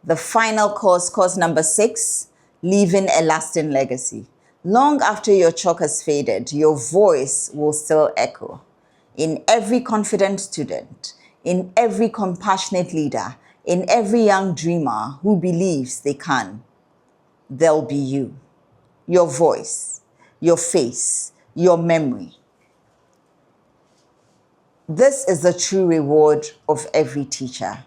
The final course number 6, leaving a lasting legacy. Long after your chalk has faded, your voice will still echo. In every confident student, in every compassionate leader, in every young dreamer who believes they can, there'll be you. Your voice, your face, your memory. This is the true reward of every teacher,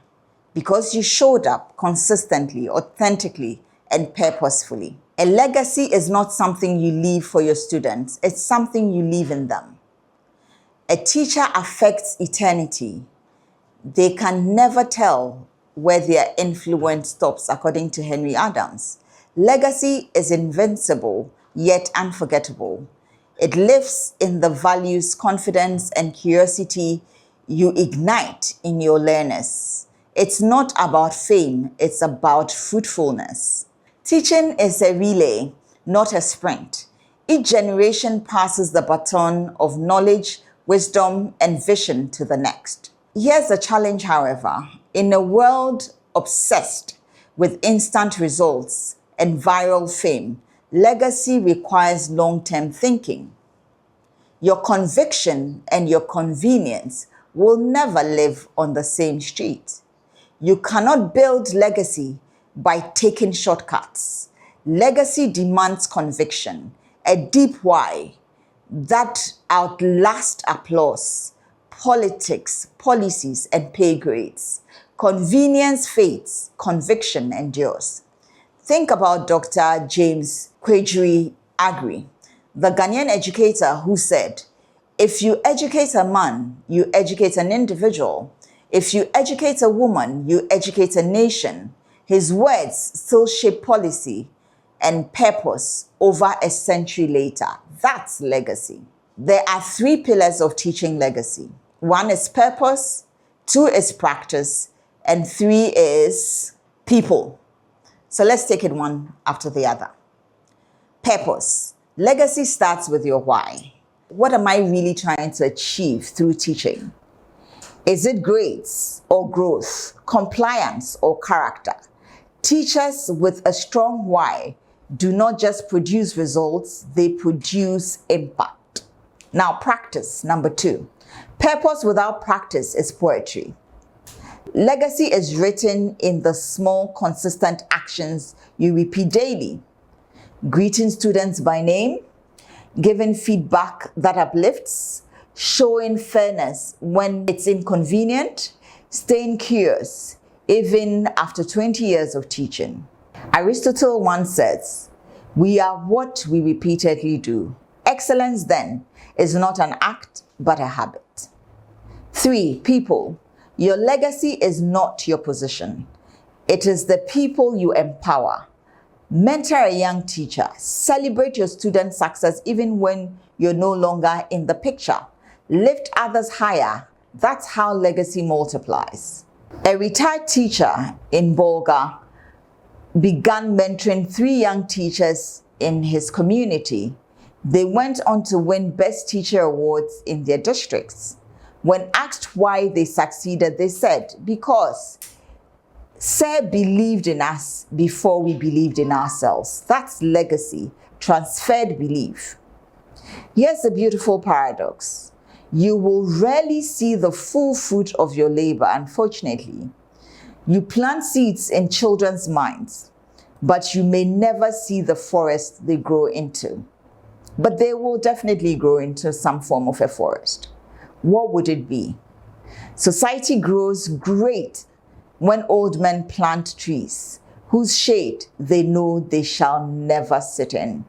because you showed up consistently, authentically, and purposefully. A legacy is not something you leave for your students, it's something you leave in them. A teacher affects eternity. They can never tell where their influence stops, according to Henry Adams. Legacy is invincible, yet unforgettable. It lives in the values, confidence, and curiosity you ignite in your learners. It's not about fame, it's about fruitfulness. Teaching is a relay, not a sprint. Each generation passes the baton of knowledge, wisdom, and vision to the next. Here's the challenge, however. In a world obsessed with instant results and viral fame, legacy requires long-term thinking. Your conviction and your convenience will never live on the same street. You cannot build legacy by taking shortcuts. Legacy demands conviction, a deep why that outlasts applause, politics, policies, and pay grades. Convenience fades, conviction endures. Think about Dr. James Kwejuri Agri, the Ghanaian educator who said, "If you educate a man, you educate an individual. If you educate a woman, you educate a nation." His words still shape policy and purpose over a century later. That's legacy. There are 3 pillars of teaching legacy. 1 is purpose, 2 is practice, and 3 is people. So let's take it one after the other. Purpose. Legacy starts with your why. What am I really trying to achieve through teaching? Is it grades or growth, compliance or character? Teachers with a strong why do not just produce results, they produce impact. Now, practice, number 2. Purpose without practice is poetry. Legacy is written in the small, consistent actions you repeat daily. Greeting students by name, giving feedback that uplifts, showing fairness when it's inconvenient, staying curious, even after 20 years of teaching. Aristotle once says, "We are what we repeatedly do." Excellence, then, is not an act, but a habit. 3, people. Your legacy is not your position. It is the people you empower. Mentor a young teacher. Celebrate your student's success even when you're no longer in the picture. Lift others higher. That's how legacy multiplies. A retired teacher in Bolga began mentoring 3 young teachers in his community. They went on to win Best Teacher awards in their districts. When asked why they succeeded, they said, "Because Sir believed in us before we believed in ourselves." That's legacy, transferred belief. Here's a beautiful paradox. You will rarely see the full fruit of your labor, unfortunately. You plant seeds in children's minds, but you may never see the forest they grow into. But they will definitely grow into some form of a forest. What would it be? Society grows great when old men plant trees whose shade they know they shall never sit in.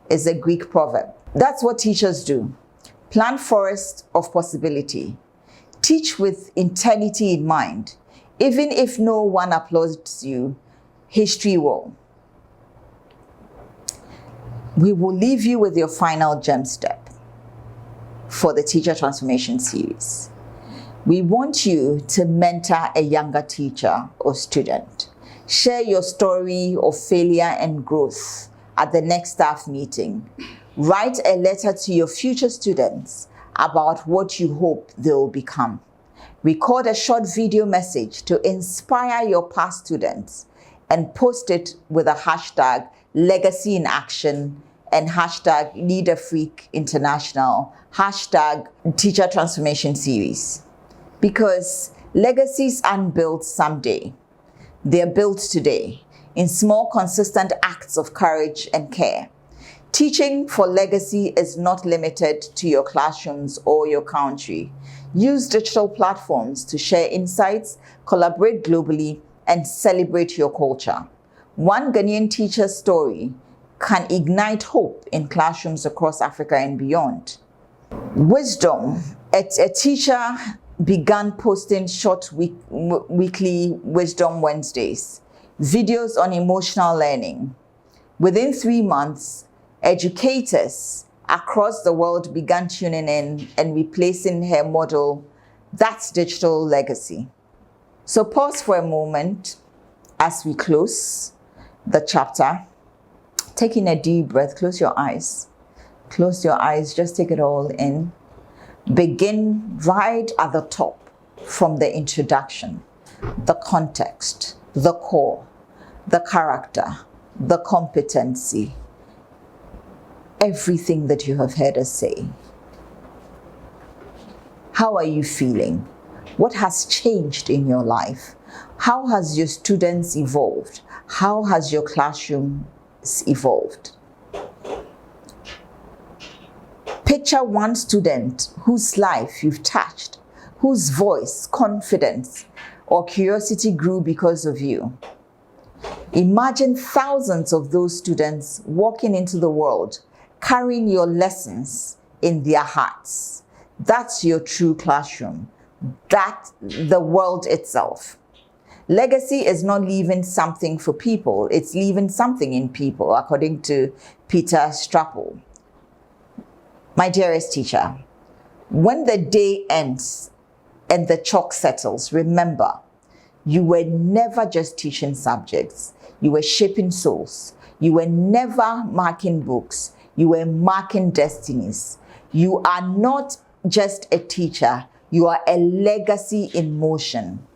Is a Greek proverb. That's what teachers do. Plant forests of possibility. Teach with eternity in mind. Even if no one applauds you, history will. We will leave you with your final gem step for the Teacher Transformation Series. We want you to mentor a younger teacher or student. Share your story of failure and growth at the next staff meeting. Write a letter to your future students about what you hope they will become. Record a short video message to inspire your past students. and post it with a hashtag legacy in action and hashtag leader freak international, hashtag teacher transformation series. Because legacies aren't built someday. They're built today in small, consistent acts of courage and care. Teaching for legacy is not limited to your classrooms or your country. Use digital platforms to share insights, collaborate globally, and celebrate your culture. One Ghanaian teacher's story can ignite hope in classrooms across Africa and beyond. Wisdom. A teacher began posting short weekly Wisdom Wednesdays, videos on emotional learning. Within 3 months, educators across the world began tuning in and replacing her model. That's digital legacy. So pause for a moment as we close the chapter. Taking a deep breath, close your eyes. Close your eyes, just take it all in. Begin right at the top from the introduction, the context, the core, the character, the competency, everything that you have heard us say. How are you feeling? What has changed in your life? How has your students evolved? How has your classroom evolved? Picture one student whose life you've touched, whose voice, confidence, or curiosity grew because of you. Imagine thousands of those students walking into the world, carrying your lessons in their hearts. That's your true classroom. That's the world itself. Legacy is not leaving something for people, it's leaving something in people, according to Peter Strappel. My dearest teacher, when the day ends and the chalk settles, remember, you were never just teaching subjects. You were shaping souls. You were never marking books. You were marking destinies. You are not just a teacher. You are a legacy in motion.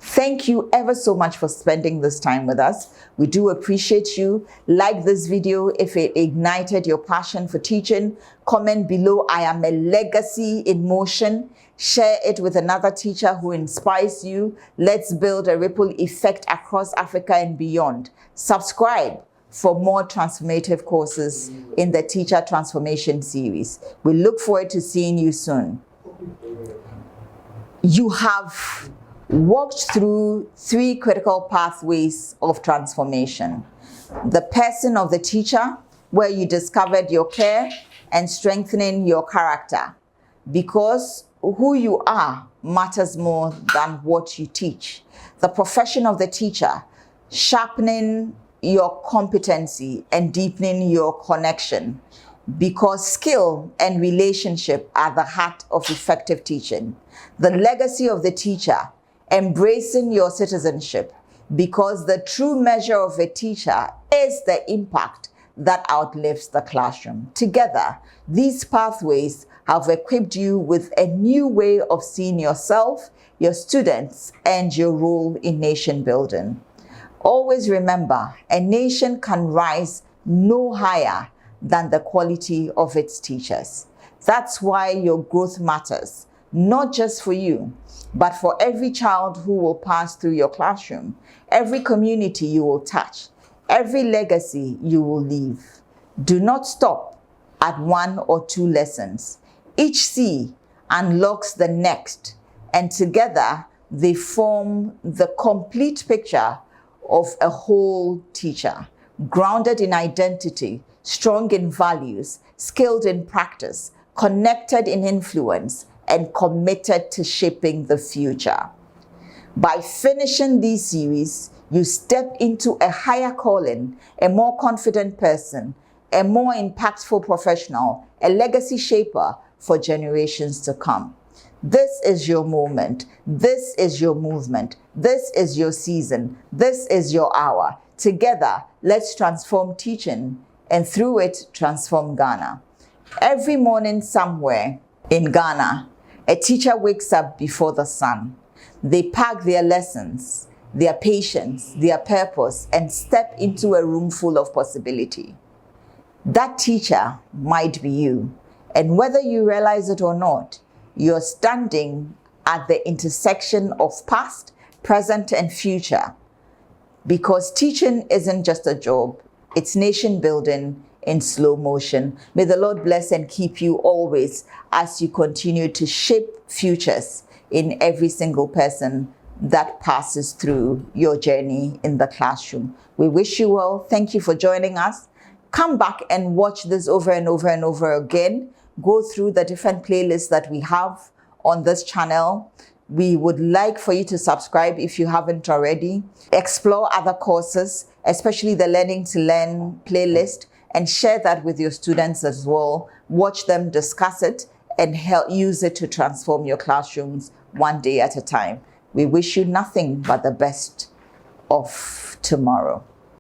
Thank you ever so much for spending this time with us. We do appreciate you. Like this video if it ignited your passion for teaching. Comment below, I am a legacy in motion. Share it with another teacher who inspires you. Let's build a ripple effect across Africa and beyond. Subscribe for more transformative courses in the Teacher Transformation series. We look forward to seeing you soon. You have walked through 3 critical pathways of transformation. The person of the teacher, where you discovered your care and strengthening your character, because who you are matters more than what you teach. The profession of the teacher, sharpening your competency and deepening your connection, because skill and relationship are the heart of effective teaching. The legacy of the teacher, embracing your citizenship, because the true measure of a teacher is the impact that outlives the classroom. Together, these pathways have equipped you with a new way of seeing yourself, your students, and your role in nation building. Always remember, a nation can rise no higher than the quality of its teachers. That's why your growth matters, not just for you, but for every child who will pass through your classroom, every community you will touch, every legacy you will leave. Do not stop at 1 or 2 lessons. Each C unlocks the next, and together they form the complete picture of a whole teacher, grounded in identity, strong in values, skilled in practice, connected in influence, and committed to shaping the future. By finishing these series, you step into a higher calling, a more confident person, a more impactful professional, a legacy shaper for generations to come. This is your moment. This is your movement. This is your season. This is your hour. Together, let's transform teaching and through it, transform Ghana. Every morning somewhere in Ghana, a teacher wakes up before the sun. They pack their lessons their patience, their purpose, and step into a room full of possibility. That teacher might be you. And whether you realize it or not, you're standing at the intersection of past, present, and future. Because teaching isn't just a job, it's nation building in slow motion. May the Lord bless and keep you always as you continue to shape futures in every single person that passes through your journey in the classroom. We wish you well. Thank you for joining us. Come back and watch this over and over and over again. Go through the different playlists that we have on this channel. We would like for you to subscribe if you haven't already. Explore other courses, especially the Learning to Learn playlist, and share that with your students as well. Watch them, discuss it, and use it to transform your classrooms one day at a time. We wish you nothing but the best of tomorrow.